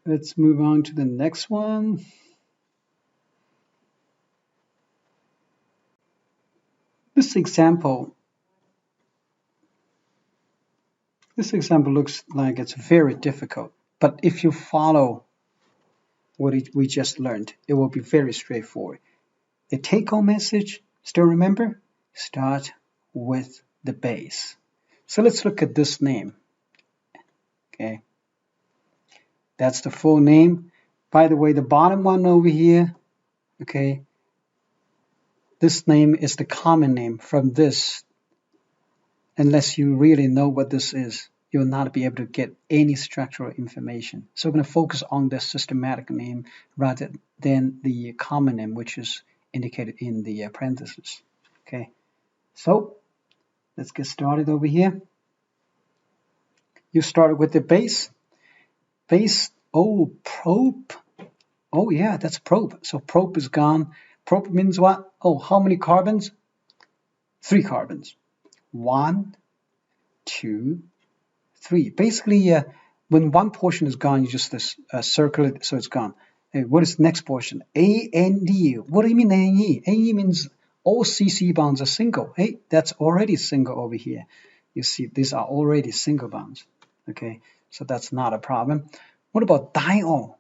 Let's move on to the next one. This example looks like it's very difficult, but if you follow what we just learned, it will be very straightforward. The take-home message, still remember, start with the base. So let's look at this name. Okay, that's the full name. By the way, the bottom one over here, okay, this name is the common name from this. Unless you really know what this is, you'll not be able to get any structural information. So we're going to focus on the systematic name rather than the common name, which is indicated in the parentheses. Okay, so let's get started over here. You start with the base. Base, probe. Oh yeah, that's probe. So probe is gone. Probe means what? How many carbons? 3 carbons. 1, 2, 3. Basically, when one portion is gone, you just circle it so it's gone. What is the next portion? A and D. What do you mean A and E? A and E means all CC bonds are single. Hey, that's already single over here. You see, these are already single bonds. Okay, so that's not a problem. What about diol?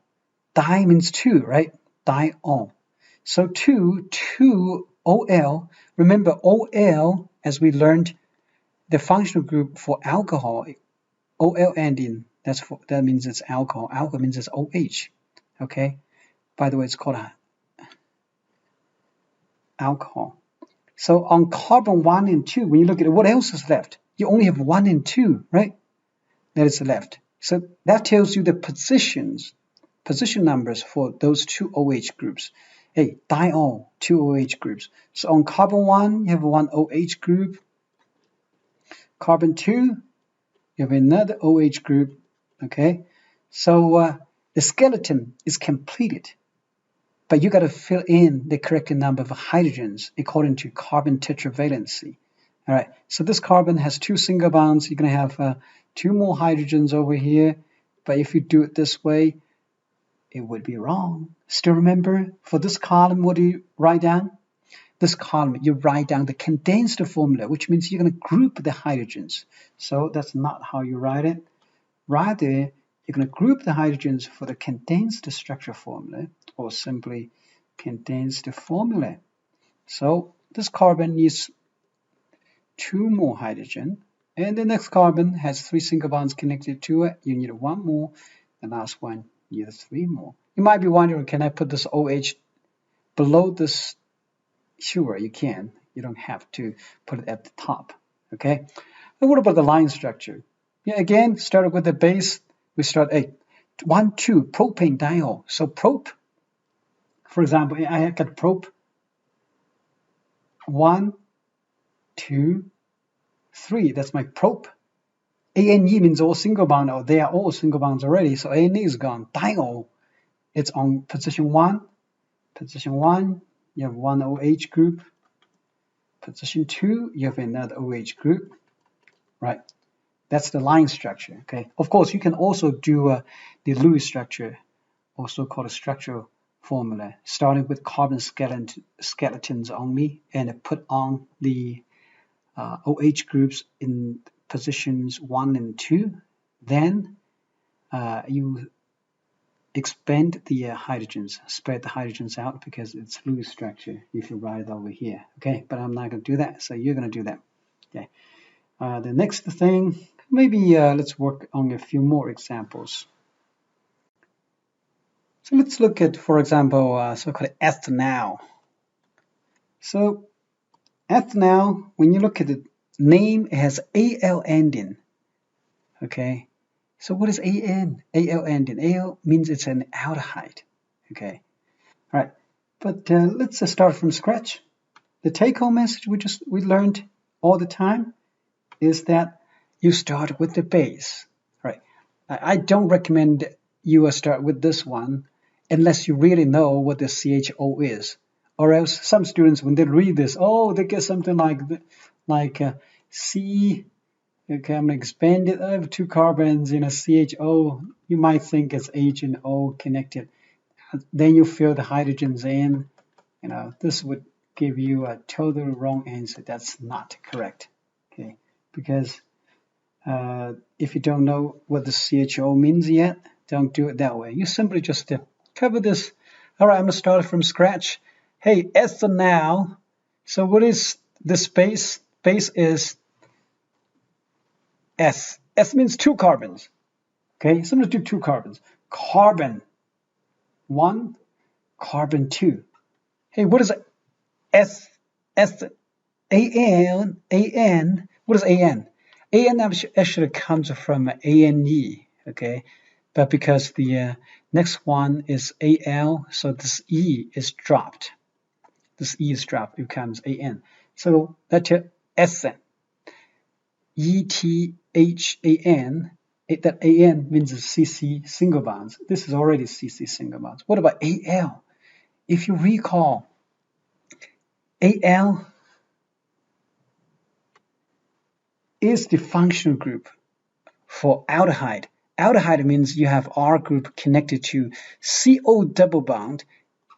Di means 2, right? Diol. So 2 OL. Remember, OL, as we learned, the functional group for alcohol, OL ending, that means it's alcohol. Alcohol means it's OH. Okay? By the way, it's called alcohol. So on carbon 1 and 2, when you look at it, what else is left? You only have 1 and 2, right? That is left. So that tells you the position numbers for those 2 OH groups. Hey, diol, 2 OH groups. So on carbon 1, you have 1 OH group. Carbon 2, you have another OH group. Okay, so the skeleton is completed, but you got to fill in the correct number of hydrogens according to carbon tetravalency. All right, so this carbon has 2 single bonds. You're going to have 2 more hydrogens over here, but if you do it this way, it would be wrong. Still remember, for this column, what do you write down? This column, you write down the condensed formula, which means you're going to group the hydrogens. So that's not how you write it. Rather, you're going to group the hydrogens for the condensed structure formula, or simply condensed formula. So this carbon needs 2 more hydrogen, and the next carbon has 3 single bonds connected to it. You need 1 more. The last one needs 3 more. You might be wondering, can I put this OH below this? Sure, you can. You don't have to put it at the top. Okay. And what about the line structure? Yeah, again, started with the base. We start 1, 2, propane diol. So prop, for example, I got prop 1, 2, 3. That's my prop. ANE means all single bond, or they are all single bonds already. So ANE is gone. Diol, it's on position 1. Position 1, you have one OH group. Position 2, you have another OH group. Right. That's the line structure. Okay. Of course, you can also do the Lewis structure, also called a structural formula, starting with carbon skeletons only, and put on the OH groups in positions 1 and 2. Then you expand the hydrogens, spread the hydrogens out because it's Lewis structure if you write it over here. Okay, but I'm not going to do that, so you're going to do that. Okay. The next thing, maybe let's work on a few more examples. So let's look at, for example, so-called ethanol. So ethanol, when you look at the name, it has Al ending. Okay, so what is AN? Al ending. Al means it's an aldehyde. Okay, all right. But let's start from scratch. The take-home message we learned all the time is that you start with the base. Right. I don't recommend you start with this one unless you really know what the CHO is. Or else some students, when they read this, they get something like C. Okay, I'm going to expand it. I have 2 carbons in a CHO. You might think it's H and O connected. Then you fill the hydrogens in. This would give you a totally wrong answer. That's not correct. Okay, because if you don't know what the CHO means yet, don't do it that way. You simply just cover this. All right, I'm going to start from scratch. Hey, ethanol. So what is this base? Base is S. S means 2 carbons. Okay, so I'm going to do 2 carbons. Carbon 1, carbon 2. Hey, what is S? S, AN, AN. What is AN? AN actually comes from ANE, okay? But because the next one is AL, so this E is dropped. This E is dropped, it becomes AN. So that's SN. ETHAN, that AN means CC single bonds. This is already CC single bonds. What about AL? If you recall, AL is the functional group for aldehyde. Aldehyde means you have R group connected to CO double bond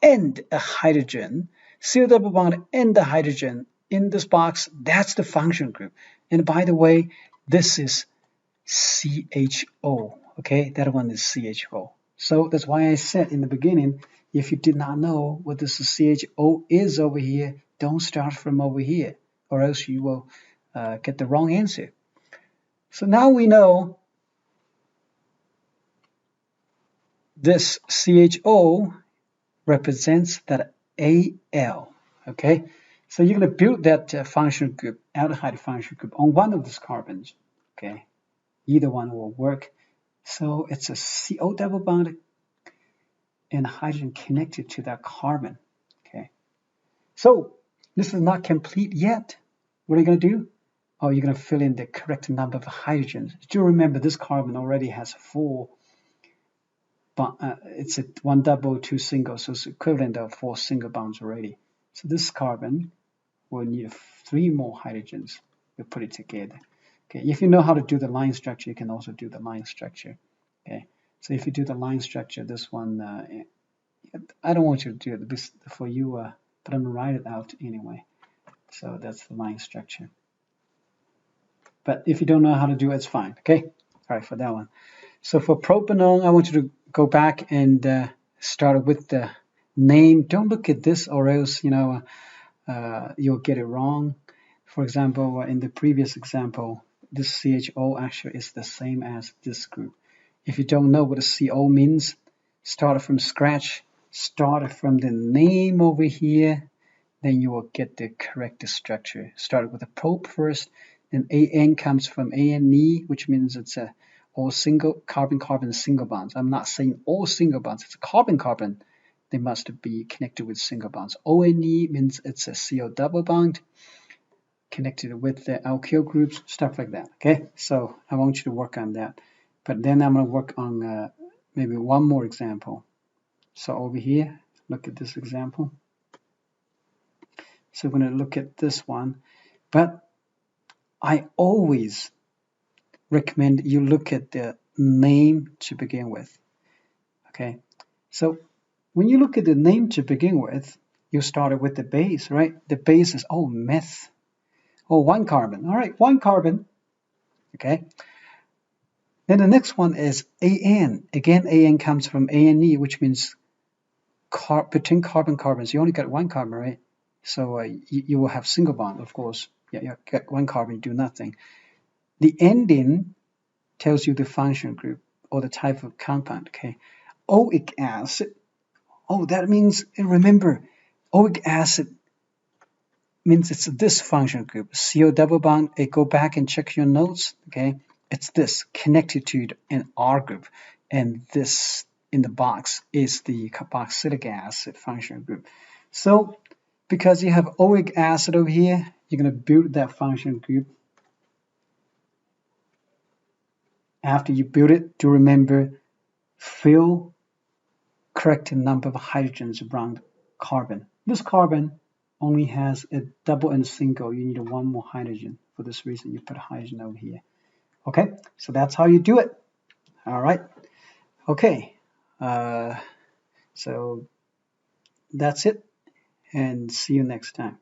and a hydrogen. CO double bond and the hydrogen in this box, that's the functional group. And by the way, this is CHO. Okay, that one is CHO. So that's why I said in the beginning, if you did not know what this CHO is over here, don't start from over here, or else you will get the wrong answer. So now we know this CHO represents that AL. Okay, so you're going to build that functional group, aldehyde functional group, on one of these carbons. Okay, either one will work. So it's a CO double bond and hydrogen connected to that carbon. Okay, so this is not complete yet. What are you going to do? Oh, you're going to fill in the correct number of hydrogens. Do remember this carbon already has 4. It's a 1 double, 2 single, so it's equivalent of 4 single bonds already. So this carbon will need 3 more hydrogens. You put it together. Okay, if you know how to do the line structure, you can also do the line structure. Okay, so if you do the line structure, this one, I don't want you to do it for you, but I'm going to write it out anyway. So that's the line structure. But if you don't know how to do it, it's fine. Okay, all right, for that one. So for propanol, I want you to go back and start with the name. Don't look at this or else, you'll get it wrong. For example, in the previous example, this CHO actually is the same as this group. If you don't know what a CO means, start from scratch. Start from the name over here. Then you will get the correct structure. Start with the prop first, and AN comes from ANE, which means it's all single carbon-carbon single bonds. I'm not saying all single bonds. It's a carbon-carbon. They must be connected with single bonds. ONE means it's a CO double bond connected with the alkyl groups, stuff like that. Okay, so I want you to work on that. But then I'm going to work on maybe one more example. So over here, look at this example. So we're going to look at this one. But I always recommend you look at the name to begin with. Okay, so when you look at the name to begin with, you started with the base, right? The base is, oh, meth. Oh, 1 carbon. All right, 1 carbon. Okay. Then the next one is AN. Again, AN comes from ANE, which means between carbon-carbons. You only got 1 carbon, right? So you will have single bond, of course. Yeah, you got 1 carbon, you do nothing. The ending tells you the functional group or the type of compound. Okay. Oic acid. Oh, that means, remember, oic acid means it's this functional group. CO double bond, go back and check your notes, okay? It's this, connected to an R group. And this, in the box, is the carboxylic acid functional group. So, because you have oic acid over here, you're going to build that functional group. After you build it, do remember, fill correct number of hydrogens around carbon. This carbon only has a double and single. You need 1 more hydrogen. For this reason, you put a hydrogen over here. Okay, so that's how you do it. All right. Okay, so that's it, and see you next time.